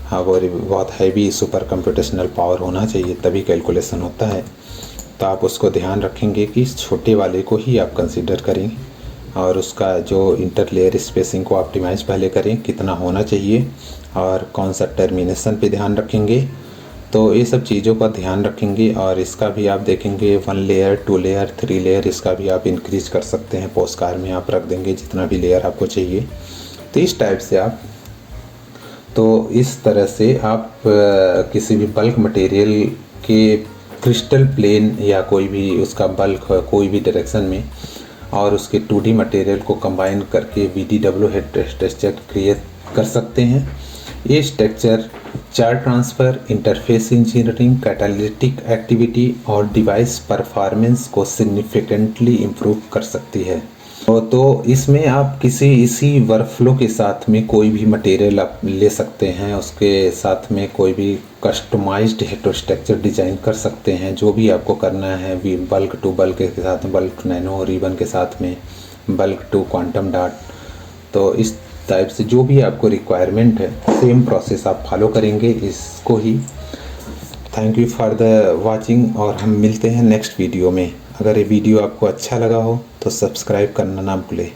हाँ वो बहुत हैवी सुपर कंप्यूटेशनल पावर होना चाहिए तभी कैलकुलेशन होता है। तो आप उसको ध्यान रखेंगे कि इस छोटे वाले को ही आप कंसीडर करें, और उसका जो इंटरलेयर स्पेसिंग को ऑप्टिमाइज पहले करें कितना होना चाहिए, और कौन सा टर्मिनेशन पे ध्यान रखेंगे। तो ये सब चीज़ों का ध्यान रखेंगे। और इसका भी आप देखेंगे 1 लेयर 2 लेयर 3 लेयर, इसका भी आप इंक्रीज कर सकते हैं। पोस्टकार में आप रख देंगे जितना भी लेयर आपको चाहिए। तो इस टाइप से आप, तो इस तरह से आप किसी भी बल्क मटेरियल के क्रिस्टल प्लेन या कोई भी उसका बल्क कोई भी डायरेक्शन में, और उसके 2D मटेरियल को कंबाइन करके VDW हेटेरोस्ट्रक्चर क्रिएट कर सकते हैं। ये structure charge transfer, interface engineering, catalytic activity और डिवाइस परफॉर्मेंस को सिग्निफिकेंटली इम्प्रूव कर सकती है। तो इसमें आप इसी वर्कफ्लो के साथ में कोई भी मटेरियल आप ले सकते हैं, उसके साथ में कोई भी कस्टमाइज्ड हेटेरोस्ट्रक्चर डिज़ाइन कर सकते हैं। जो भी आपको करना है, बल्क टू बल्क के साथ में, बल्क नैनो रिबन के साथ में, बल्क टू क्वांटम डॉट, तो इस टाइप से जो भी आपको रिक्वायरमेंट है सेम प्रोसेस आप फॉलो करेंगे इसको ही। Thank you for the watching, और हम मिलते हैं नेक्स्ट वीडियो में। अगर ये वीडियो आपको अच्छा लगा हो तो सब्सक्राइब करना ना भूलें।